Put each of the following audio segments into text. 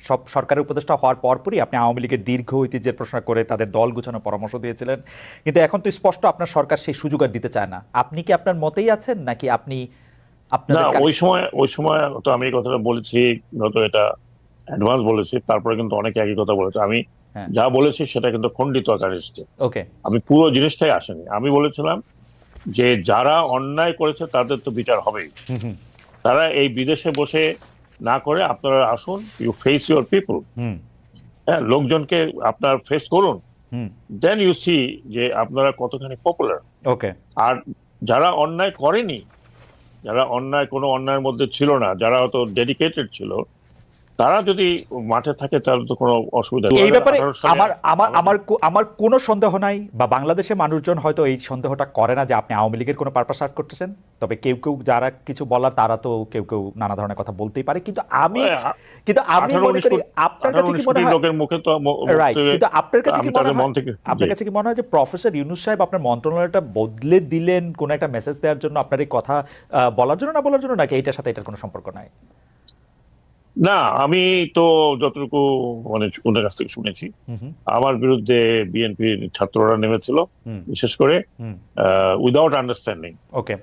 সব সরকারের উপদেষ্টা হওয়ার পরপরই আপনি আওয়ামী লীগের দীর্ঘ ঐতিহ্যের প্রশ্ন করে তাদের দল গুছানোর পরামর্শ দিয়েছিলেন, কিন্তু এখন তো স্পষ্ট আপনার সরকার সেই সুযোগ আর দিতে চায় না। আপনি কি আপনার মতেই আছেন, নাকি আপনি না, আপনাদের ওই সময় তো আমি এই কথাটা বলেছি, হয়তো এটা অ্যাডভান্স বলেছি, তারপরে কিন্তু অনেকে একই কথা বলেছে। আমি হ্যাঁ, যা বলেছি সেটা কিন্তু খণ্ডিত আকারে এসেছে। ওকে, আমি পুরো জিনিসটাই আসেনি। আমি বলেছিলাম যে যারা অন্যায় করেছে তাদের তো বিচার হবেই। হুম হুম তারা এই বিদেশে বসে না করে আপনারা আসুন, ইউ ফেস ইউর পিপল। হুম হ্যাঁ, লোকজনকে আপনার ফেস করুন, হুম দেন ইউ সি যে আপনারা কতখানি পপুলার। ওকে, আর যারা অন্যায় করেনি, যারা কোনো অন্যায়ের মধ্যে ছিল না, যারা হয়তো ডেডিকেটেড ছিল, তারা যদি মাঠে থাকে তাহলে তো কোনো অসুবিধা নেই। এই ব্যাপারে 2018 সালে আমার আমার আমাদের আমার আমার কোনো সন্দেহ নাই, বা বাংলাদেশের মানুষজন হয়তো এই সন্দেহটা করে না যে আপনি আওয়ামী লীগের কোনো পারপাস সার্ভ করতেছেন। তবে কেউ কেউ যারা কিছু বলার তারা তো কেউ কেউ নানা ধরনের কথা বলতেই পারে, কিন্তু আমি আঠারো মনে উনিশ করি কোটি আপনার কাছে কি মনে হয়, লোকের মুখে তো রাইট, কিন্তু আপনার কাছে কি আমি মনে তাদের হয়, মন থেকে আপনার কাছে কি মনে হয় যে প্রফেসর ইউনূস সাহেব আপনার মন্ত্রণালয়টা বদলে দিলেন কোন একটা মেসেজ দেওয়ার জন্য, আপনার এই কথা বলার জন্য, না বলার জন্য, নাকি এটার সাথে এটার কোনো সম্পর্ক নাই? না, আমি তো যতটুকু মানে ওদের কাছ থেকে শুনেছি, হুম হুম আমার বিরুদ্ধে বিএনপির ছাত্ররা নেমেছিল, হুম বিশেষ করে হুম উইদাউট আন্ডারস্ট্যান্ডিং। ওকে,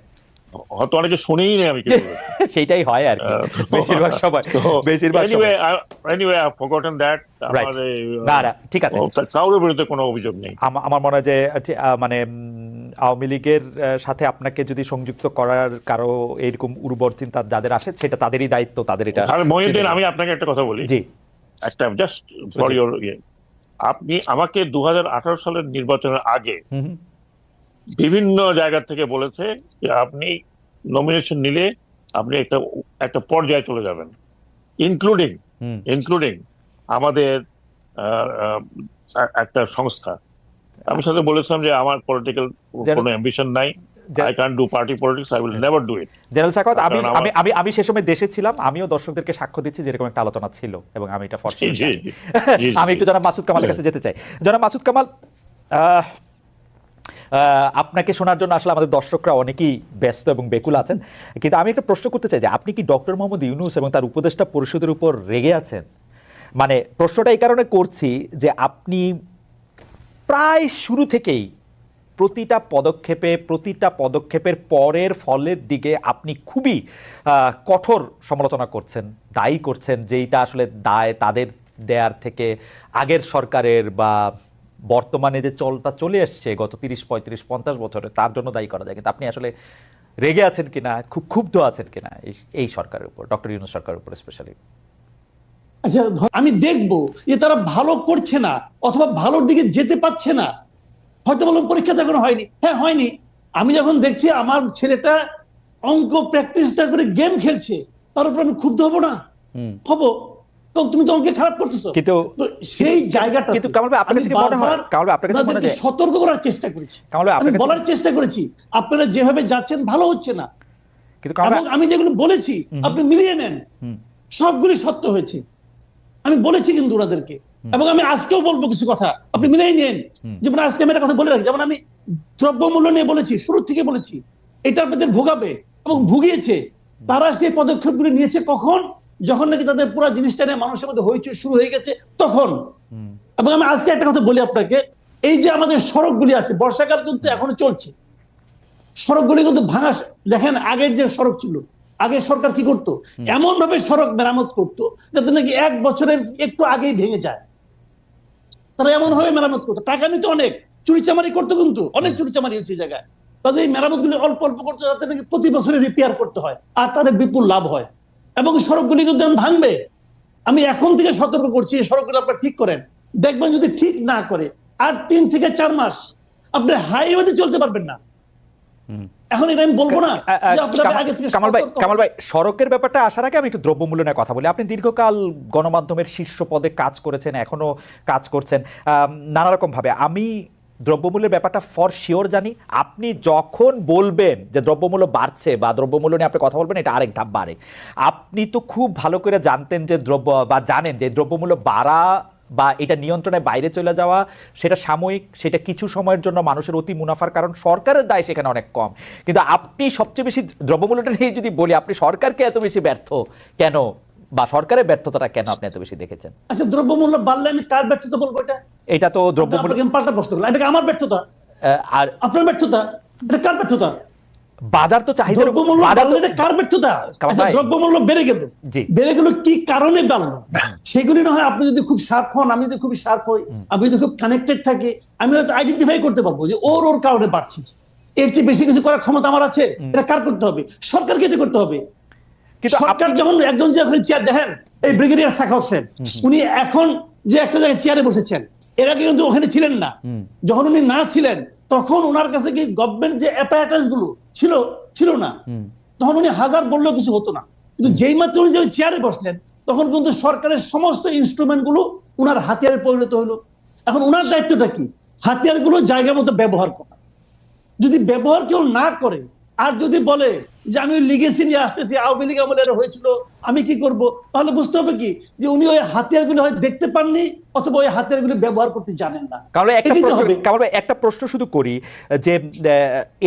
হয়তো অনেকে শুনেই নেই আমি কি বলেছি। সেইটাই হয় আর কি বেশিরভাগ সময়, তো বেশিরভাগ এনিওয়ে সময়, anyway I forgotten that. Right, আমার না না ঠিক আছে। কারোর বিরুদ্ধে কোনো অভিযোগ নেই। আমার মনে হয় যে মানে আওয়ামী লীগের সাথে আপনাকে যদি সংযুক্ত করার কারো এরকম উর্বর চিন্তা যাদের আসে, সেটা তাদেরই দায়িত্ব, তাদের এটা আর চিন্তা মহিউদ্দিন, করা। আমি আপনাকে একটা কথা বলি, জি একটা জাস্ট ফর জি ইউর আপনি আমাকে 2018 সালের নির্বাচনের আগে হুম হুম বিভিন্ন জায়গা থেকে বলেছে যে আপনি নমিনেশন নিলে আপনি একটা একটা পর্যায়ে চলে যাবেন, ইনক্লুডিং হুম ইনক্লুডিং আমাদের আহ, আহ, একটা সংস্থা। আমি সাথে বলেছিলাম যে আমার পলিটিক্যাল কোনো অ্যাম্বিশন নাই, I can do party politics, I will never do it. General Sakhawat, আমি কারণ আমি আমার আমি আমি সে সময় দেশে ছিলাম, আমিও দর্শকদেরকে সাক্ষ্য দিচ্ছি যেরকম একটা আলোচনা ছিল, এবং আমি এটা ফর জি শিওর জি জানি। জি জি আমি জি। একটু জনাব মাসুদ কামালের কাছে যেতে চাই। জনাব মাসুদ কামাল, আহ, আপনাকে শোনার জন্য আসলে আমাদের দর্শকরা অনেকেই ব্যস্ত এবং বেকুল আছেন, কিন্তু আমি একটা প্রশ্ন করতে চাই যে আপনি কি ডক্টর মোহাম্মদ ইউনূস এবং তার উপদেষ্টা পরিষদের উপর রেগে আছেন? মানে প্রশ্নটা এই কারণে করছি যে আপনি প্রায় শুরু থেকেই প্রতিটা পদক্ষেপের পরের ফলের দিকে আপনি খুবই কঠোর সমালোচনা করছেন, দায়ী করছেন, যেইটা আসলে দায় তাদের দেয়ার থেকে আগের সরকারের বা বর্তমানে যে চলটা চলে এসছে গত 30 35 50 বছরে, তার জন্য দায়ী করা যায়। কিন্তু আপনি আসলে রেগে আছেন কিনা, খুব ক্ষুব্ধ আছেন কিনা এই সরকারের উপর, ডক্টর ইউনূস সরকারের উপর স্পেশালি? আচ্ছা, আমি দেখবো যে তারা ভালো করছে না অথবা ভালোর দিকে যেতে পারছে না। হয়তো বললাম পরীক্ষা যখন হয়নি, হ্যাঁ হয়নি, আমি যখন দেখছি আমার ছেলেটা অঙ্ক প্র্যাকটিসটা করে গেম খেলছে, তার উপর আমি ক্ষুব্ধ হবো না? হবো। তো তুমি তো অঙ্কে খারাপ করতেছো। কিন্তু তো সেই জায়গাটা কিন্তু কামাল ভাই, আপনার কাছে কি মনে হয়, কামাল ভাই আপনার কাছে মনে হয়, সতর্ক করার চেষ্টা করেছি, কামাল ভাই আমি আপনার কাছে, বলার চেষ্টা করেছি আপনারা যেভাবে যাচ্ছেন ভালো হচ্ছে না, কিন্তু কামাল এবং ভাই, আমি যেগুলো বলেছি আপনি মিলিয়ে নেন, সবগুলি সত্য হয়েছে। আমি বলেছি কিন্তু ওনাদেরকে, এবং আমি আজকেও বলবো কিছু কথা, আপনি মিলাই নিন। যেমন আজকে আমি একটা কথা বলে রাখি, যেমন আমি দ্রব্যমূল্য নিয়ে বলেছি, শুরু থেকে বলেছি এটা আপনাদের ভোগাবে, এবং ভুগিয়েছে। তারা সেই পদক্ষেপগুলি নিয়েছে কখন? যখন নাকি তাদের পুরো জিনিসটা নিয়ে মানুষের মধ্যে হইচই শুরু হয়ে গেছে তখন। এবং আমি আজকে একটা কথা বলি আপনাকে, এই যে আমাদের সড়কগুলি আছে, বর্ষাকাল কিন্তু এখনো চলছে, সড়কগুলি কিন্তু ভাঙা। দেখেন আগের যে সড়ক ছিল, আগের সরকার কি করতো, এমন ভাবে সড়ক মেরামত করতো যাতে নাকি 1 বছরের একটু আগেই ভেঙে যায়। তারা এমন ভাবে মেরামত করতো, টাকা নিতে অনেক, চুরিচামারি করতো, কিন্তু অনেক চুরিচামারি হচ্ছে জায়গায়। তাদের এই মেরামত গুলি অল্প অল্প করতো যাতে নাকি প্রতি বছরে রিপেয়ার করতে হয়, আর তাদের বিপুল লাভ হয়। এবং সড়কগুলি কিন্তু ভাঙবে। আমি এখন থেকে সতর্ক করছি, এই সড়কগুলো আপনারা ঠিক করেন। দেখবেন যদি ঠিক না করে, আর 3 থেকে 4 মাস আপনি হাইওয়েতে চলতে পারবেন না। এখন এটা আমি বলবো না যে আপনারা আগে থেকে কামাল ভাই, সড়কের ব্যাপারটা আসার আগে আমি একটু দ্রব্যমূল্য নিয়ে কথা বলি। আপনি দীর্ঘকাল গণমাধ্যমের শীর্ষ পদে কাজ করেছেন, এখনো কাজ করছেন নানা রকম ভাবে। আমি দ্রব্যমূল্যের ব্যাপারটা ফর শিওর জানি। আপনি যখন বলবেন যে দ্রব্যমূল্য বাড়ছে বা দ্রব্যমূল্য নিয়ে আপনি কথা বলবেন, এটা আরেক ধাপ বাড়ে। আপনি তো খুব ভালো করে জানতেন যে জানেন যে দ্রব্যমূল্য বাড়া বা এটা নিয়ন্ত্রণের বাইরে চলে যাওয়া সেটা সাময়িক, সেটা কিছু সময়ের জন্য মানুষের অতি মুনাফার কারণ, সরকারের দায় সেখানে অনেক কম। কিন্তু আপনি সবচেয়ে বেশি দ্রব্যমূল্যটা নিয়ে যদি বলি, আপনি সরকারকে এত বেশি ব্যর্থ কেন বা সরকারের ব্যর্থতাটা কেন আপনি এত বেশি দেখেছেন? আচ্ছা, দ্রব্যমূল্য বাড়লে আমি কার ব্যর্থতা বলবো? এটা তো দ্রব্যমূল্য আপনাকে পাল্টা প্রশ্ন করলাম, এটা কি আমার ব্যর্থতা? আর আপনার ব্যর্থতা? এটা কার ব্যর্থতা? বাজার তো চাহিদা, দ্রব্যমূল্য বাড়লে এটা কার ব্যর্থতা? আচ্ছা, দ্রব্যমূল্য বেড়ে গেল, বেড়ে গেল কি কারণে বাড়লো? সেগুলি না হয় আপনি যদি খুব শার্প হন, আমি যদি খুবই শার্প হই, আমি যদি খুব কানেক্টেড থাকি, আমি হয়তো আইডেন্টিফাই করতে পারবো যে ওর কারণে বাড়ছে। এর চেয়ে বেশি কিছু করার ক্ষমতা আমার আছে? এটা কার করতে হবে? সরকারকে যে করতে হবে। কিন্তু সরকার যখন একজন যে চেয়ার দেখেন, এই ব্রিগেডিয়ার সাখাওয়াত হোসেন, উনি এখন যে একটা জায়গায় চেয়ারে বসেছেন, এর আগে কিন্তু ওখানে ছিলেন না। যখন উনি না ছিলেন তখন ওনার কাছে কি গভর্নমেন্ট যে অ্যাপারেটাস গুলো ছিল না, তখন উনি হাজার বললেও কিছু হতো না। কিন্তু যেই মাত্র উনি যে চেয়ারে বসলেন, তখন কিন্তু সরকারের সমস্ত ইনস্ট্রুমেন্ট গুলো উনার হাতিয়ারে পরিণত হলো। এখন উনার দায়িত্বটা কি? হাতিয়ার গুলো জায়গা মতো ব্যবহার করা। যদি ব্যবহার কেউ না করে, আর যদি বলে যে আমি ওই লিগেসি নিয়ে আসতেছি, আওয়ামী লীগ আমলে এটা হয়েছিল, আমি কি করব, তাহলে বুঝতে হবে কি যে উনি ওই হাতিয়ারগুলো হয় দেখতে পাননি, অথবা ওই হাতিয়ারগুলো ব্যবহার করতে জানেন না। কামাল ভাই, একটা প্রশ্ন শুধু করি যে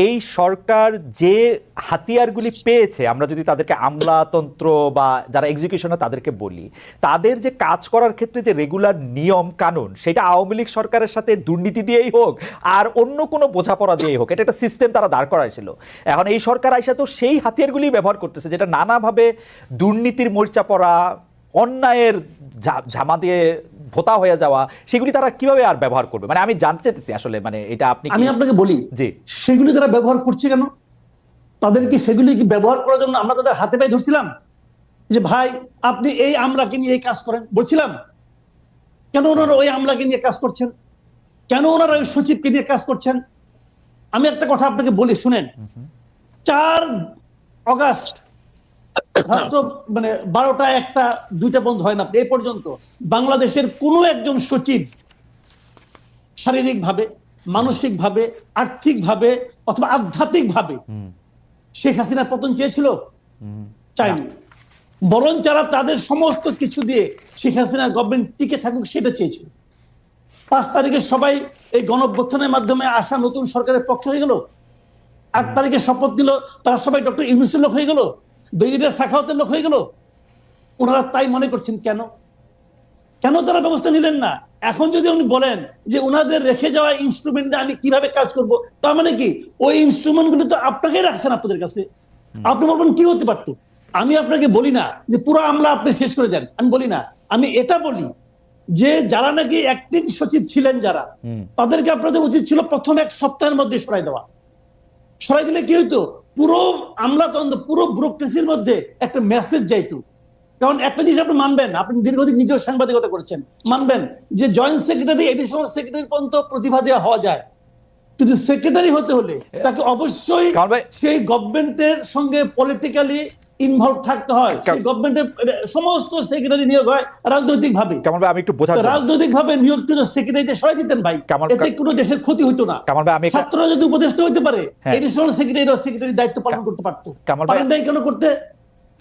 এই সরকার যে হাতিয়ারগুলি পেয়েছে, আমরা যদি তাদেরকে আমলাতন্ত্র বা যারা এক্সিকিউশনে তাদেরকে বলি, তাদের যে কাজ করার ক্ষেত্রে যে রেগুলার নিয়ম কানুন, সেটা আওয়ামী লীগ সরকারের সাথে দুর্নীতি দিয়েই হোক আর অন্য কোনো বোঝাপড়া দিয়েই হোক, এটা একটা সিস্টেম তারা দাঁড় করাইছিল। এখন এই সরকার আইসা তো সেই হাতিয়ারগুলি ব্যবহার করতেছে, যেটা নানাভাবে দুর্নীতির মরিচা পড়া, অন্যায়ের ঝামা দিয়ে ভোতা হয়ে যাওয়া, সেগুলি তারা কিভাবে আর ব্যবহার করবে? মানে আমি জানতে চাইতেছি আসলে, মানে এটা আমি আপনাকে বলি যে সেগুলি তারা ব্যবহার করছে কেন? তাদের কি সেগুলি কি ব্যবহার করার জন্য আমরা তাদের হাতে পায়ে ধরছিলাম যে ভাই আপনি এই আমলাকে নিয়ে এই কাজ করেন বলছিলাম? কেন ওনারা ওই আমলাকে নিয়ে কাজ করছেন? কেন ওনারা ওই সচিবকে নিয়ে কাজ করছেন? আমি একটা কথা আপনাকে বলি, শুনেন। 4 অগাস্ট মানে 12টা 1টা 2টা বন্ধ হয় না এ পর্যন্ত বাংলাদেশের কোন একজন সচিব শারীরিকভাবে, মানসিকভাবে, আর্থিকভাবে অথবা আধ্যাত্মিকভাবে শেখ হাসিনার পতন চেয়েছিল? চাইনি। বরং যারা তাদের সমস্ত কিছু দিয়ে শেখ হাসিনার গভর্নমেন্ট টিকে থাকুক সেটা চেয়েছিল। 5 তারিখে সবাই এই গণঅভ্যুত্থানের মাধ্যমে আসা নতুন সরকারের পক্ষে হয়ে গেল। 8 তারিখে শপথ দিল, তারা সবাই ডক্টর ইউনূসের লোক হয়ে গেল, ব্রিগেডিয়ার সাখাওয়াতের লোক হয়ে গেল। ওনারা তাই মনে করছেন কেন? কেন তারা ব্যবস্থা নিলেন না? এখন যদি উনি বলেন যে ওনাদের রেখে যাওয়া ইনস্ট্রুমেন্ট দিয়ে আমি কিভাবে কাজ করব, তার মানে কি ওই ইনস্ট্রুমেন্ট গুলো তো আপনাকে রাখছেন আপনাদের কাছে। আপনি বলবেন কি হতে পারতো? আমি আপনাকে বলি না যে পুরো আমলা আপনি শেষ করে দেন, আমি বলি না। আমি এটা বলি যে যারা নাকি অ্যাক্টিং সচিব ছিলেন, যারা, তাদেরকে আপনাদের উচিত ছিল প্রথম 1 সপ্তাহের মধ্যে সরাই দেওয়া। সরাই দিলে কি হইতো? পুরো আমলাতন্ত্র, পুরো ব্যুরোক্রেসির মধ্যে একটা মেসেজ যাইতো। কারণ একটা জিনিস আপনি মানবেন, আপনি দীর্ঘদিন নিজের সাংবাদিকতা করেছেন, মানবেন যে জয়েন্ট সেক্রেটারি, এডিশনাল সেক্রেটারি পর্যন্ত প্রতিভা দেওয়া হওয়া যায়, কিন্তু সেক্রেটারি হতে হলে তাকে অবশ্যই সেই গভর্নমেন্টের সঙ্গে পলিটিক্যালি ইনভলভ থাকতে হয়। সেই গভর্নমেন্টের সমস্ত সেক্রেটারি নিয়োগ হয় রাজনৈতিক ভাবে। আমি একটু বোঝার জন্য রাজনৈতিক ভাবে নিয়োগকৃত সেক্রেটারিতে সরাই দিতেন ভাই, এতে কোনো দেশের ক্ষতি হতো না। ছাত্ররা যদি উপদেষ্টা হইতে পারে, এডিশনাল সেক্রেটারি দায়িত্ব পালন করতে পারতো। পারেন নাই কেন করতে?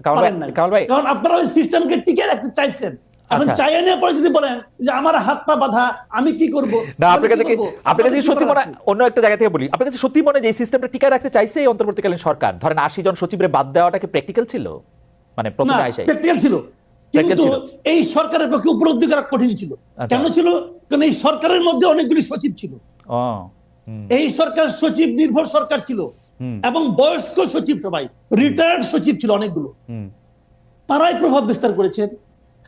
কারণ আপনারা ওই সিস্টেমকে টিকে রাখতে চাইছেন। এখন চাইয়ে নেওয়ার পরে যদি বলেন যে আমার হাত পা বাঁধা, আমি কি করবো? না, আপনার কাছে সত্যি মনে, অন্য একটা জায়গা থেকে বলি, আপনার কাছে সত্যি মনে যে এই সিস্টেমটা টিকায় রাখতে চাইছে এই অন্তর্বর্তীকালীন সরকার? ধরেন 80 জন সচিবের বাদ দেওয়াটা কি প্র্যাকটিক্যাল ছিল? মানে প্রথমে আইসাই প্র্যাকটিক্যাল ছিল, কিন্তু এই সরকারের পক্ষে উপলব্ধি করা কঠিন ছিল। কেন ছিল? কারণ এই সরকারের মধ্যে অনেকগুলি সচিব ছিল। এই সরকার সচিব নির্ভর সরকার ছিল, এবং বয়স্ক সচিব, সবাই রিটায়ার্ড সচিব ছিল অনেকগুলো। তারাই প্রভাব বিস্তার করেছেন,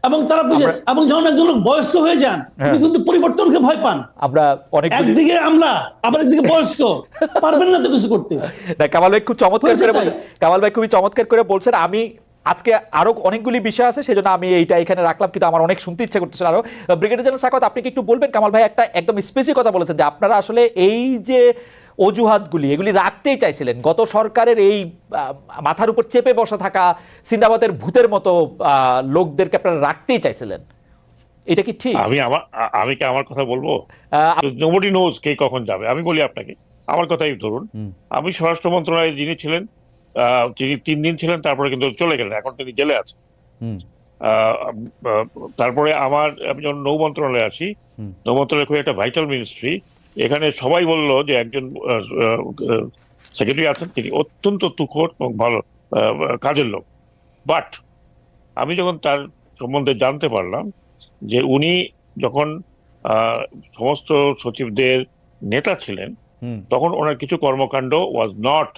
এবং তারা বুঝে, এবং যখন একজন বয়স্ক হয়ে যান তিনি কিন্তু পরিবর্তনকে ভয় পান। আমরা একদিকে আমলা, আবার একদিকে বয়স্ক, পারবেন না তো কিছু করতে। কামাল ভাই খুবই চমৎকার করে বলছেন। আমি আজকে আরো অনেকগুলি বিষয় আছে, সেজন্য আমি এইটা এখানে রাখলাম, কিন্তু আমার অনেক শুনতে ইচ্ছা করতেছিল আরো। ব্রিগেডিয়ার জেনারেল সাখাওয়াত, আপনি কি একটু বলবেন? কামাল ভাই একটা একদম স্পেসিফিক কথা বলেছেন যে আপনারা আসলে এই যে অজুহাতগুলি, এগুলি রাখতেই চাইছিলেন। গত সরকারের এই মাথার উপর চেপে বসা থাকা সিন্দাবাদের ভূতের মতো লোকদেরকে আপনারা রাখতেই চাইছিলেন, এটা কি ঠিক? আমি কি আমার কথা বলবো? নোবডি নোজ কে কখন যাবে। আমি বলি আপনাকে আমার কথাই ধরুন। আমি স্বরাষ্ট্র মন্ত্রণালয়ে যিনি ছিলেন, তিনি 3 দিন ছিলেন, তারপরে কিন্তু চলে গেলেন, এখন তিনি জেলে আছেন। তারপরে আমি যখন নৌ মন্ত্রণালয়ে আছি, নৌ মন্ত্রণালয় খুব একটা ভাইটাল মিনিস্ট্রি। এখানে সবাই বললো যে একজন সেক্রেটারি আছেন, তিনি অত্যন্ত তুখোড় এবং ভালো কাজের লোক। বাট আমি যখন তার সম্বন্ধে জানতে পারলাম যে উনি যখন সমস্ত সচিবদের নেতা ছিলেন, তখন ওনার কিছু কর্মকাণ্ড ওয়াজ নট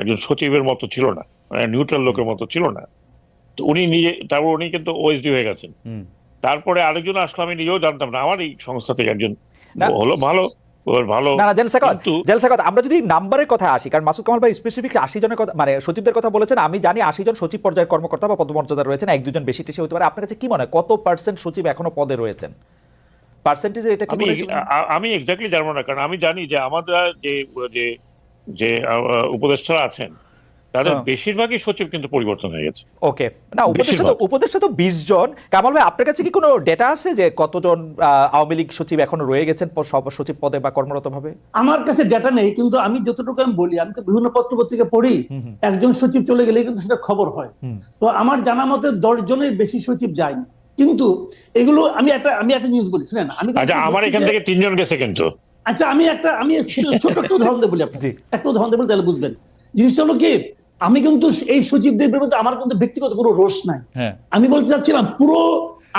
একজন সচিবের মতো ছিল না, মানে নিউট্রাল লোকের মতো ছিল না। তো উনি নিজে, তারপর উনি কিন্তু ওএসডি হয়ে গেছেন। তারপরে আরেকজন আসলো, আমি নিজেও জানতাম না, আমার এই সংস্থা থেকে একজন হলো, ভালো ভালো। না না, জেলসাকাত, আমরা যদি নাম্বারের কথা আসি, কারণ মাসুদ কামাল ভাই স্পেসিফিক 80 জনের কথা, মানে সচিবদের কথা বলেছেন, আমি জানি 80 জন সচিব পর্যায়ের কর্মকর্তা বা পদমর্যাদা রয়েছেন, এক দুজন বেশি টেশি হতে পারে। আপনার কাছে কি মনে হয় কত পার্সেন্ট সচিব এখনো পদে রয়েছেন? পার্সেন্টেজে এটা কি আমি এক্স্যাক্টলি জানবো না, কারণ আমি জানি যে আমাদের যে যে যে উপদেষ্টারা আছেন তাদের বেশিরভাগই সচিব কিন্তু পরিবর্তন হয়ে গেছে। ওকে, না উপদেষ্টা তো 20 জন। কামাল ভাই, আপনার কাছে কি কোনো ডেটা আছে যে কতজন আওয়ামী লীগ সচিব এখনো রয়ে গেছেন সচিব পদে বা কর্মরত ভাবে? আমার কাছে ডেটা নেই, কিন্তু আমি যতটুকু আমি বলি, আমি তো বিভিন্ন পত্র পত্রিকা পড়ি, একজন সচিব চলে গেলে কিন্তু সেটা খবর হয়। তো আমার জানা মতে 10 জনের বেশি সচিব যায়নি। কিন্তু এগুলো আমি একটা নিউজ বলি, শুনেন। আচ্ছা, আমার এখান থেকে 3 জন গেছে কিন্তু। আচ্ছা, আমি ছোট একটা উদাহরণ দেব বলি আপনাকে, একটা উদাহরণ দেব তাহলে বুঝবেন। জিনিসটা হলো কি, আমি কিন্তু এই সচিবদের বিরুদ্ধে আমার কিন্তু ব্যক্তিগত কোনো রোষ নাই। আমি বলতে চাচ্ছিলাম পুরো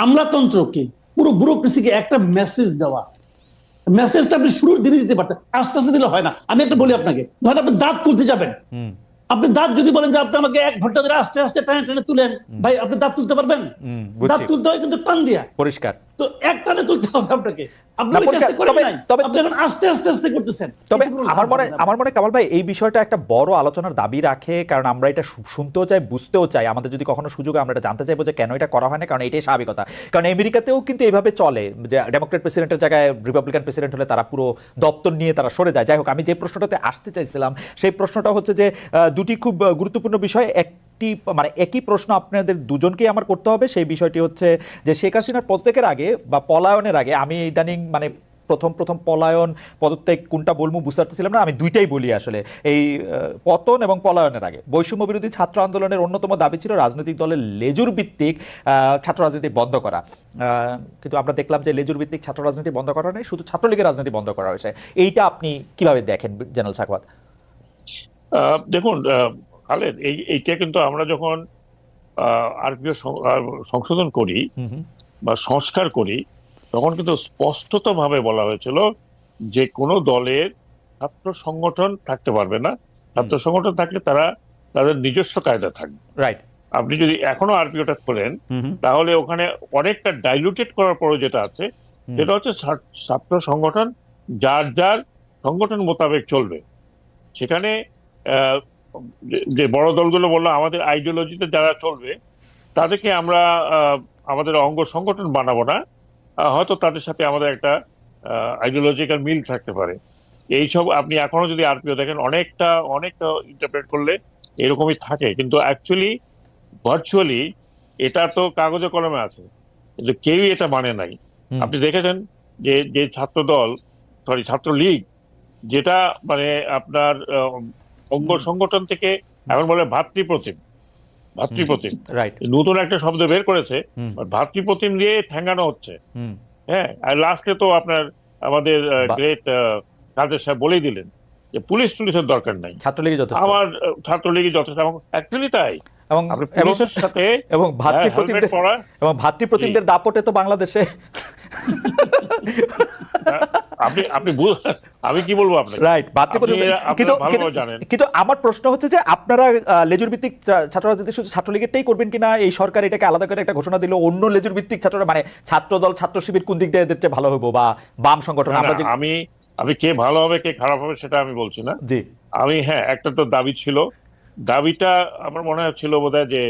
আমলাতন্ত্রকে, পুরো ব্যুরোক্রেসিকে একটা মেসেজ দেওয়া। মেসেজটা আপনি শুরুর দিনে দিতে পারতেন, আস্তে আস্তে দিলে হয় না। আমি একটা বলি আপনাকে, ধরেন আপনি দাঁত তুলতে যাবেন, আপনি দাঁত যদি বলেন যে আপনি আমাকে 1 ঘন্টা ধরে আস্তে আস্তে টানে টানে তুলেন, ভাই আপনি দাঁত তুলতে পারবেন? দাঁত তুলতে হয় কিন্তু টান দিয়া, পরিষ্কার। তো এক টানে তুলতে হবে আপনাকে। আমার মনে কামাল ভাই এই বিষয়টা একটা বড় আলোচনার দাবি রাখে, কারণ আমরা এটা শুনতেও চাই, বুঝতেও চাই। আমাদের যদি কখনো সুযোগ, আমরা এটা জানতে চাইবো যে কেন এটা করা হয় না, কারণ এটাই স্বাভাবিকতা। কারণ আমেরিকাতেও কিন্তু এইভাবে চলে যে ডেমোক্রেট প্রেসিডেন্টের জায়গায় রিপাবলিকান প্রেসিডেন্ট হলে তারা পুরো দপ্তর নিয়ে তারা সরে যায়। যাই হোক, আমি যে প্রশ্নটাতে আসতে চাইছিলাম সেই প্রশ্নটা হচ্ছে যে দুটি খুব গুরুত্বপূর্ণ বিষয়। মানে একই প্রশ্ন আপনাদের দুজনকেই আমার করতে হবে। সেই বিষয়টি হচ্ছে যে শেখ হাসিনার পদত্যাগের আগে বা পলায়নের আগে, আমি ইদানিং মানে প্রথম পলায়ন পদত্যাগ কোনটা বলবো বুঝতে পারতেছিলাম না, আমি দুইটাই বলি আসলে। এই পতন এবং পলায়নের আগে বৈষম্য বিরোধী ছাত্র আন্দোলনের অন্যতম দাবি ছিল রাজনৈতিক দলের লেজুর ভিত্তিক ছাত্র রাজনীতি বন্ধ করা। কিন্তু আমরা দেখলাম যে লেজুর ভিত্তিক ছাত্র রাজনীতি বন্ধ করা নেই, শুধু ছাত্রলীগের রাজনীতি বন্ধ করা হয়েছে। এইটা আপনি কিভাবে দেখেন জেনারেল সাখাওয়াত? দেখুন খালেদ, এইটা কিন্তু আমরা যখন আরপিও সংশোধন করি বা সংস্কার করি, তখন কিন্তু স্পষ্টত ভাবে বলা হয়েছিল যে কোনো দলের ছাত্র সংগঠন থাকতে পারবে না। ছাত্র সংগঠন থাকলে তারা তাদের নিজস্ব কায়দা থাকবে। রাইট। আপনি যদি এখনো আরপিওটা করেন, তাহলে ওখানে অনেকটা ডাইলুটেড করার পরে যেটা আছে, সেটা হচ্ছে ছাত্র সংগঠন যার যার সংগঠন মোতাবেক চলবে। সেখানে যে বড় দলগুলো বললো আমাদের আইডিওলজিতে যারা চলবে তাদেরকে আমরা আমাদের অঙ্গ সংগঠন বানাবো না, হয়তো তাদের সাথে আমাদের একটা আইডিওলজিক্যাল মিল থাকতে পারে। এইসব আপনি এখনো যদি আরপিও দেখেন, অনেকটা ইন্টারপ্রেট করলে এরকমই থাকে, কিন্তু অ্যাকচুয়ালি ভার্চুয়ালি এটা তো কাগজে কলমে আছে, কিন্তু কেউই এটা মানে নাই। আপনি দেখেছেন যে ছাত্রলীগ যেটা মানে আপনার অঙ্গ সংগঠন থেকে এখন বলে ভাতৃপ্রতিম, নতুন একটা শব্দ বের করেছে, ভাতৃপ্রতিম দিয়ে ঠেঙ্গানো হচ্ছে। হ্যাঁ, আর লাস্টে তো আপনার আমাদের গ্রেট কাদের সাহেব বলেই দিলেন যে পুলিশের দরকার নাই, আমার ছাত্রলীগই যথেষ্ট। অ্যাকচুয়ালি তাই, এবং পুলিশের সাথে এবং ভাতৃপ্রতিমদের দাপটে তো বাংলাদেশে আমি কি বলবো আপনাকে, রাইট, কিন্তু আমার প্রশ্ন হচ্ছে যে আপনারা লেজুর ভিত্তিক ছাত্র রাজনীতি শুধু ছাত্রলীগেরটাই করবেন কিনা? এই সরকার এটাকে আলাদা করে একটা ঘোষণা দিল, অন্য লেজুর ভিত্তিক ছাত্ররা মানে ছাত্র দল ছাত্র শিবির কোন দিক দিয়ে এদের চেয়ে ভালো হবে বা বাম সংগঠন? আমি কে ভালো হবে কে খারাপ হবে সেটা আমি বলছি না। জি, আমি একটা তো দাবি ছিল, দাবিটা আমার মনে হচ্ছিল বোধহয় যে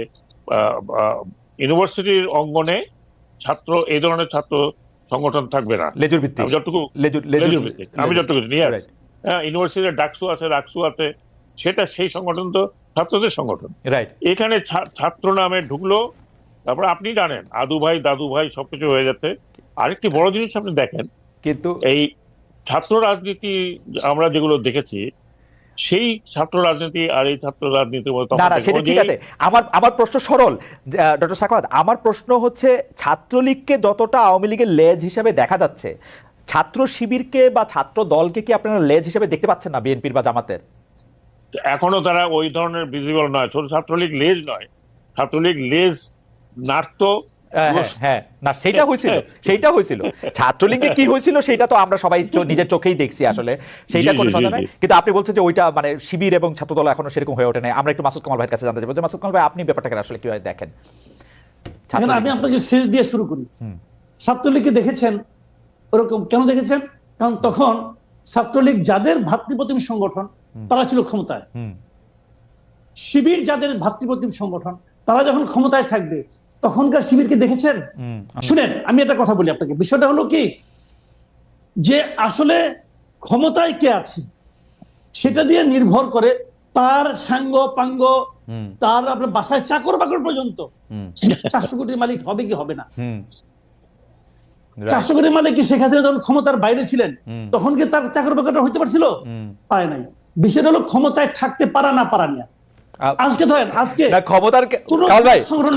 ইউনিভার্সিটির অঙ্গনে এই ধরনের ছাত্র সংগঠন থাকবে না, লেজুর ভিত্তিক। আমি যতটুকু নিয়ে আসি, ইউনিভার্সিটির ডাকসু আছে, রাকসু আছে, সেটা সেই সংগঠন তো ছাত্রদের সংগঠন। এখানে ছাত্র নামে ঢুকলো, তারপরে আপনি জানেন আদু ভাই দাদু ভাই সবকিছু হয়ে যাচ্ছে। আরেকটি বড় জিনিস আপনি দেখেন, কিন্তু এই ছাত্র রাজনীতি আমরা যেগুলো দেখেছি, সেই ছাত্র রাজনীতি আর এই ছাত্র রাজনীতির মধ্যে সেটা ঠিক আছে। আমার প্রশ্ন সরল ডক্টর সাখাওয়াত, আমার প্রশ্ন হচ্ছে ছাত্রলীগকে যতটা আওয়ামী লীগের লেজ হিসেবে দেখা যাচ্ছে, ছাত্র শিবিরকে বা ছাত্র দলকে কি আপনারা লেজ হিসেবে দেখতে পাচ্ছেন না বিএনপির বা জামাতের? এখনো তারা ওই ধরনের ভিজিবল নয়। ছোট ছাত্রলীগ লেজ নয়, ছাত্রলীগ লেজ নাড়তো। হ্যাঁ না সেইটা হয়েছিল ছাত্রলীগে কি হয়েছিল সেটা তো আমরা সবাই নিজের চোখেই দেখছি আসলে, সেইটা কোনো সন্দেহ নাই। কিন্তু আপনি বলছেন যে ওইটা মানে শিবির এবং ছাত্রদল এখনো সেরকম হয়ে ওঠে নাই। আমরা একটু মাসুদ কামাল ভাইয়ের কাছে জানতে চাইবো যে মাসুদ কামাল ভাই আপনি ব্যাপারটাকে আসলে কিভাবে দেখেন? আমি আপনাকে শেষ দিয়ে শুরু করি। ছাত্রলীগকে দেখেছেন ওরকম কেন দেখেছেন? কারণ তখন ছাত্রলীগ যাদের ভাতৃপ্রতিম সংগঠন তারা ছিল ক্ষমতায়, শিবির যাদের ভাতৃপ্রতিম সংগঠন তারা যখন ক্ষমতায় থাকবে তখনকার শিবিরকে দেখেছেন? শুনেন আমি একটা কথা বলি আপনাকে, বিষয়টা হলো কি যে আসলে ক্ষমতায় কে আছে সেটা দিয়ে নির্ভর করে তার সাঙ্গ পাঙ্গ, তার আপনার বাসায় চাকর বাকর পর্যন্ত 400 কোটির মালিক হবে কি হবে না। 400 কোটির মালিক কি শেখ হাসিনা যখন ক্ষমতার বাইরে ছিলেন তখন কি তার চাকর বাকরটা হইতে পারছিল? পারে নাই। বিষয়টা হলো ক্ষমতায় থাকতে পারা না পারা নিয়ে। আজকে ধরেন আজকে ক্ষমতার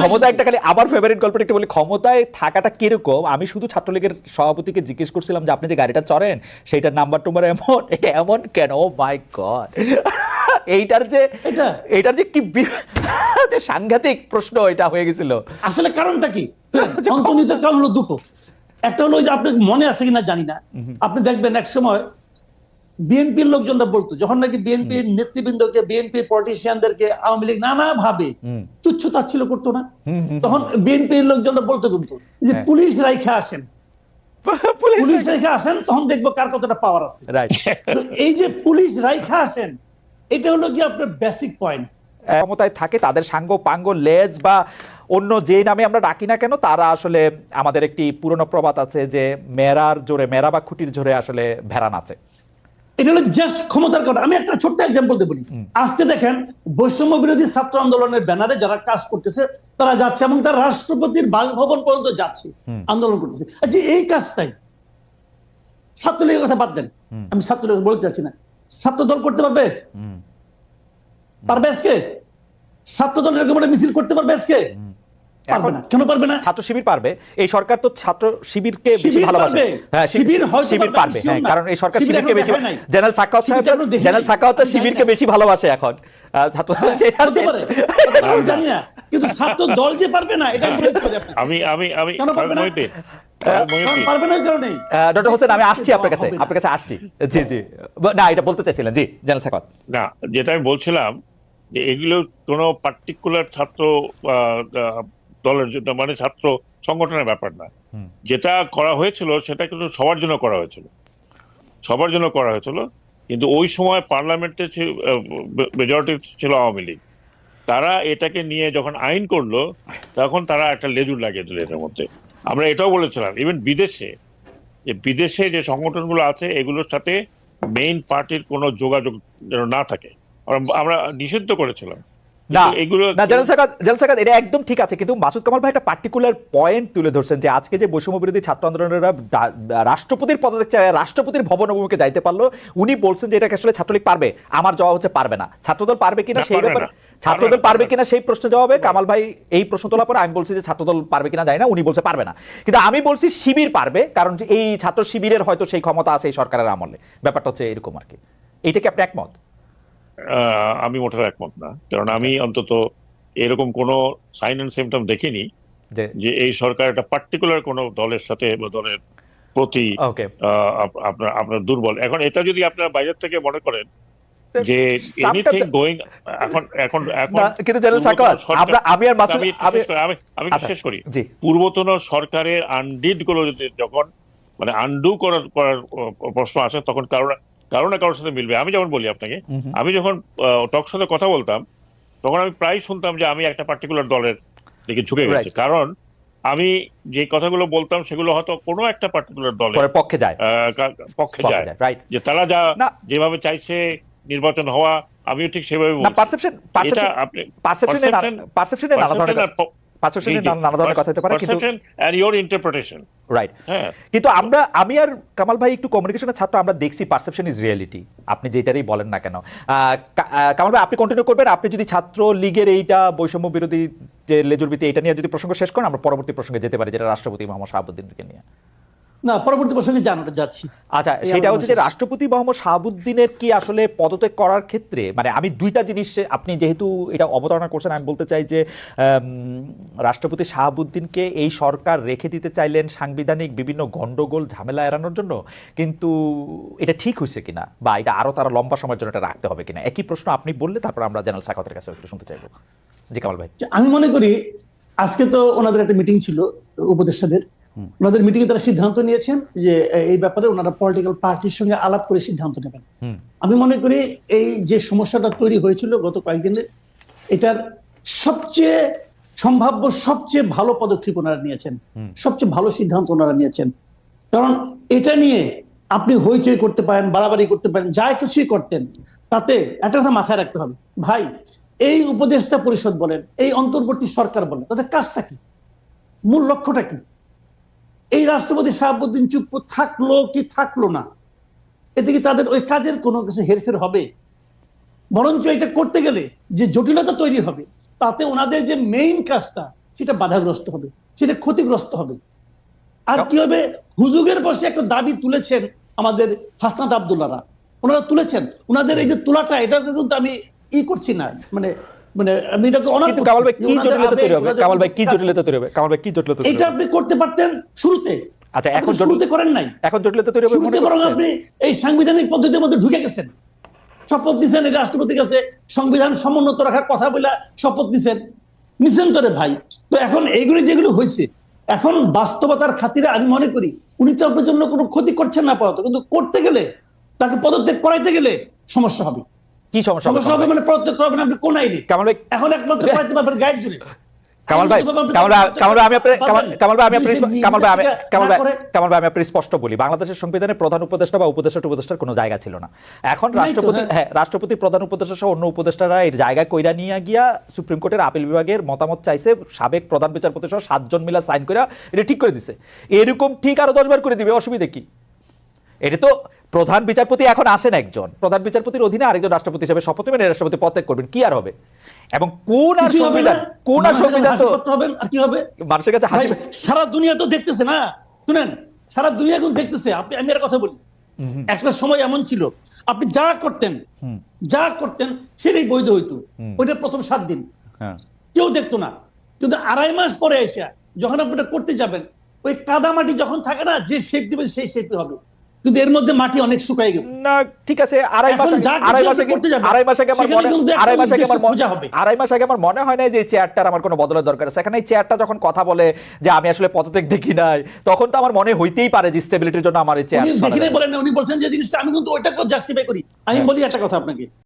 ক্ষমতা একটা খালি আমার ফেভারিট গল্পটা একটু বলি, ক্ষমতায় থাকাটা কিরকম। আমি শুধু ছাত্রলীগের সভাপতিকে জিজ্ঞেস করছিলাম যে আপনি যে গাড়িটা চড়েন সেইটার নাম্বার টুম্বার এমন, এটা এমন কেন? ও মাই গড, এইটার যে কি সাংঘাতিক প্রশ্ন এটা হয়ে গেছিল। আসলে কারণটা কি? অন্তর্নিহিত কারণ হলো দুটো। একটা হলো যে আপনার মনে আছে কিনা জানি না, আপনি দেখবেন এক সময় বিএনপির লোকজনরা বলতো যখন নাকি বিএনপির নেতৃবৃন্দকে, বিএনপির পলিটিশিয়ানদেরকে আওয়ামী লীগ নানা ভাবে তুচ্ছ তাচ্ছিল্য করতো না, তখন বিএনপির লোকজনরা বলতো কিন্তু যে পুলিশ রাইখা আসেন, পুলিশ রাইখা আসেন, তখন দেখবো কার কতটা পাওয়ার আছে। এই যে পুলিশ রাইখা আসেন, এটা হলো কি আপনার বেসিক পয়েন্ট। ক্ষমতায় থাকে তাদের সাঙ্গ পাঙ্গ লেজ বা অন্য যে নামে আমরা ডাকি না কেন, তারা আসলে আমাদের একটি পুরনো প্রবাদ আছে যে মেরার জোরে, মেরা বা খুঁটির জোরে আসলে ভেড়া নাচে। এটা হলো জাস্ট ক্ষমতার কথা। আমি একটা ছোট্ট এক্সাম্পল দিয়ে বলি। আজকে দেখেন বৈষম্য বিরোধী ছাত্র আন্দোলনের ব্যানারে যারা কাজ করতেছে তারা যাচ্ছে এবং তারা রাষ্ট্রপতির বাসভবন পর্যন্ত যাচ্ছে, আন্দোলন করতেছে। আচ্ছা এই কাজটাই ছাত্রলীগের কথা বাদ দেন, আমি ছাত্রলীগ বলতে চাচ্ছি না, ছাত্র দল করতে পারবে? পারবে আজকে? ছাত্র দল এরকম একটা মিছিল করতে পারবে আজকে? পারবে না। কেন পারবে না? ছাত্র শিবির পারবে। এই সরকার তো ছাত্র শিবিরকে বেশি ভালোবাসে। হ্যাঁ, শিবির পারবে, হ্যাঁ, কারণ এই সরকার শিবিরকে বেশি, জেনারেল সাখাওয়াত শিবিরকে বেশি ভালোবাসে এখন। ছাত্র জানি না, কিন্তু ছাত্র দল যে পারবে না এটা পারবে না কারণে। ডক্টর হোসেন আমি আসছি আপনার কাছে আসছি। জি জি, না এটা বলতে চাইছিলেন। জি জেনারেল সাখাওয়াত। না, যেটা আমি বলছিলাম যে এগুলো কোনো পার্টিকুলার ছাত্র দলের জন্য, মানে ছাত্র সংগঠনের ব্যাপার না। যেটা করা হয়েছিল সেটা কিন্তু সবার জন্য করা হয়েছিল, কিন্তু ওই সময় পার্লামেন্টে মেজরিটি ছিল আওয়ামী লীগ। তারা এটাকে নিয়ে যখন আইন করলো তখন তারা একটা লেজুর লাগিয়ে দিল এটার মধ্যে। আমরা এটাও বলেছিলাম ইভেন বিদেশে যে সংগঠনগুলো আছে এগুলোর সাথে মেইন পার্টির কোনো যোগাযোগ যেন না থাকে, আমরা নিষিদ্ধ করেছিলাম। এটা একদম ঠিক আছে, কিন্তু মাসুদ কামাল ভাই একটা পার্টিকুলার পয়েন্ট তুলে ধরছেন যে আজকে যে বৈষম্য বিরোধী ছাত্র আন্দোলনেরা রাষ্ট্রপতির পদত্যাগ চায়, রাষ্ট্রপতির ভবন অভিমুখে যাইতে পারলো, উনি বলছেন যে এটাকে আসলে ছাত্রলীগ পারবে। আমার জবাব হচ্ছে পারবে না। ছাত্রদল পারবে কিনা সেই ব্যাপারে, ছাত্রদল পারবে কিনা সেই প্রশ্নের জবাবে কামাল ভাই এই প্রশ্ন তোলার পরে আমি বলছি যে ছাত্রদল পারবে কিনা জানি না, উনি বলছে পারবে না। কিন্তু আমি বলছি শিবির পারবে, কারণ এই ছাত্র শিবিরের হয়তো সেই ক্ষমতা আছে এই সরকারের আমলে। ব্যাপারটা হচ্ছে এরকম আর কি। এইটা কি আপনি একমত? আমি মোটেও একমত না, কারণ আমি অন্তত এরকম কোন সাইন এন্ড সিম্পটম দেখিনি যে এই সরকার একটা পার্টিকুলার কোন দলের সাথে বা দলের প্রতি আপনার দুর্বল। এখন এটা যদি আপনারা বাইরের থেকে মনে করেন যে এনিথিং গোয়িং এখন কিন্তু জেনারেল সাখাওয়াত আমি শেষ করি। পূর্বতন সরকারের আনডিড গুলো যখন মানে আনডু করার প্রশ্ন আসে তখন কারো না কারোর সাথে মিলবে। আমি যেমন বলি আপনাকে, আমি যখন টক সাথে কথা বলতাম তখন আমি প্রায় শুনতাম যে আমি একটা পার্টিকুলার দলের দিকে ঝুঁকে গেছি, কারণ আমি যে কথাগুলো বলতাম সেগুলো হয়তো কোনো একটা পার্টিকুলার দলের পক্ষে যায়, যে তারা যেভাবে চাইছে নির্বাচন হওয়া আমিও ঠিক সেভাবে কিন্তু আমি আর কামাল ভাই একটু কমিউনিকেশনের ছাত্র, আমরা দেখছি পারসেপশন ইজ রিয়েলিটি, আপনি যেটারই বলেন না কেন। কামাল ভাই আপনি কন্টিনিউ করবেন, আপনি যদি ছাত্র লীগের এইটা বৈষম্য বিরোধী যে লেজুর ভিত্তি এটা নিয়ে যদি প্রসঙ্গ শেষ করেন আমরা পরবর্তী প্রসঙ্গে যেতে পারি, যেটা রাষ্ট্রপতি মোহাম্মদ শাহাবুদ্দিনকে নিয়ে। না, পরবর্তী প্রসঙ্গে যাচ্ছি। আচ্ছা, এই সেটা আলোচনা হচ্ছে যে শেষ। রাষ্ট্রপতি মোহাম্মদ শাহাবুদ্দিনের কি আসলে পদত্যাগ করার ক্ষেত্রে, মানে আমি দুইটা জিনিস, আপনি যেহেতু এটা অবতারণা করছেন, আমি বলতে চাই যে রাষ্ট্রপতি শাহাবুদ্দিনকে এই সরকার রেখে দিতে চাইলেন সাংবিধানিক বিভিন্ন গন্ডগোল ঝামেলা এড়ানোর জন্য, কিন্তু এটা ঠিক হয়েছে কিনা, বা এটা আরো তারা লম্বা সময়ের জন্য এটা রাখতে হবে কিনা, একই প্রশ্ন আপনি বললে তারপর আমরা জেনারেল সাখাওয়াতের কাছে একটু শুনতে চাইবো। জি কামাল ভাই। আমি মনে করি আজকে তো ওনাদের একটা মিটিং ছিল, উপদেষ্টাদের। ওনাদের মিটিং এ তারা সিদ্ধান্ত নিয়েছেন যে এই ব্যাপারে ওনারা পলিটিক্যাল পার্টির সঙ্গে আলাপ করে সিদ্ধান্ত নেবেন। আমি মনে করি এই যে সমস্যাটা তৈরি হয়েছিল গত কয়েকদিনে, এটার সবচেয়ে সম্ভাব্য সবচেয়ে ভালো পদক্ষেপ ওনারা নিয়েছেন, সবচেয়ে ভালো সিদ্ধান্ত ওনারা নিয়েছেন। কারণ এটা নিয়ে আপনি হইচই করতে পারেন, বাড়াবাড়ি করতে পারেন, যা কিছুই করতেন, তাতে একটা কথা মাথায় রাখতে হবে ভাই, এই উপদেষ্টা পরিষদ বলেন, এই অন্তর্বর্তী সরকার বলেন, তাদের কাজটা কি, মূল লক্ষ্যটা কি? এই রাষ্ট্রপতি শাহাবুদ্দিন চুপ থাকলো কি থাকলো না, এতে কি তাদের ওই কাজের কোনো কিছু হেরফের হবে? বরঞ্চ এটা করতে গেলে যে জটিলতা তৈরি হবে, তাতে ওনাদের যে মেইন কাজটা সেটা বাধাগ্রস্ত হবে, সেটা ক্ষতিগ্রস্ত হবে। আর কি হবে, হুজুগের বসে একটা দাবি তুলেছেন আমাদের হাসনাত আব্দুল্লাহরা, ওনারা তুলেছেন। ওনাদের এই যে তোলাটা, এটা কিন্তু আমি করছি না, মানে মানে আমি এটাকে অনার কিন্তু করছি। কামাল ভাই কি ওনাদের জটিলতা তৈরি হবে? ওনাদের কামাল ভাই কি কাজ জটিলতা তৈরি হবে? কামাল ভাই কি জটিলতা তৈরি এটা হবে? আপনি করতে পারতেন শুরুতে। আচ্ছা, এখন আপনি শুরুতে করেন নাই। এখন জটিলতা তৈরি হবে মনে শুরুতে বরং করছেন? আপনি এই সাংবিধানিক পদ্ধতির মধ্যে ঢুকে গেছেন, শপথ দিচ্ছেন এই রাষ্ট্রপতির কাছে সংবিধান সমুন্নত রাখার কথা বলে শপথ নিছেন তো রে ভাই। তো এখন এইগুলি যেগুলো হয়েছে, এখন বাস্তবতার খাতিরে আমি মনে করি উনি তো আপনার জন্য কোনো ক্ষতি করছেন না আপাতত, কিন্তু করতে গেলে, তাকে পদত্যাগ করাইতে গেলে সমস্যা হবে। কি সমস্যা সমস্যা হবে মানে পদত্যাগ করবেন আপনি কোন আইনে? কামাল ভাই, এখন একমাত্র করাইতে পারবেন গাইড জুড়ে। কামাল ভাই, আমি আপনার স্পষ্ট বলি, বাংলাদেশের সংবিধানে প্রধান উপদেষ্টা বা উপদেষ্টার কোনো জায়গা ছিল না। এখন রাষ্ট্রপতি প্রধান উপদেষ্টা সহ অন্য উপদেষ্টারা এর জায়গায় কইরা নিয়ে গিয়া সুপ্রিম কোর্টের আপিল বিভাগের মতামত চাইছে, সাবেক প্রধান বিচারপতি সহ 7 জন মিলা সাইন করে এটা ঠিক করে দিছে। এরকম ঠিক আরো 10 বার করে দিবে, অসুবিধা কি? এটা তো প্রধান বিচারপতি এখন আসেন একজন, প্রধান বিচারপতির অধীনে আরেকজন রাষ্ট্রপতি হিসেবে শপথ নেবেন, রাষ্ট্রপতি পদত্যাগ করবেন, কি আর হবে? এবং কোন আর সংবিধান হবেন আর কি হবে? মানুষের কাছে হাসি। সারা দুনিয়া তো দেখতেছে না, শুনেন, সারা দুনিয়া এখন দেখতেছে। আমি এর কথা বলি, একটা সময় এমন ছিল আপনি যা করতেন সেটাই বৈধ হইতো। ওইটা প্রথম 7 দিন কেউ দেখতো না, কিন্তু 2.5 মাস পরে এসে যখন আপনি এটা করতে যাবেন, ওই কাদা মাটি যখন থাকে না, যে শেপ দিবেন সেই শেপই হবে, কিন্তু এর মধ্যে মাটি অনেক শুকায় গেছে। না ঠিক আছে, 2.5 মাস আগে আমার মনে হয় না যে চেয়ারটার আমার কোনো বদলের দরকার আছে। এখানে এই চেয়ারটা যখন কথা বলে যে আমি আসলে পদত্যাগ দেখি নাই, তখন তো আমার মনে হইতেই পারে যে স্টেবিলিটির জন্য আমার এই চেয়ার দেখি নাই বলেন না, উনি বলছেন যে জিনিসটা, আমি কিন্তু ওইটাকেও জাস্টিফাই করি। আমি বলি একটা কথা আপনাকে,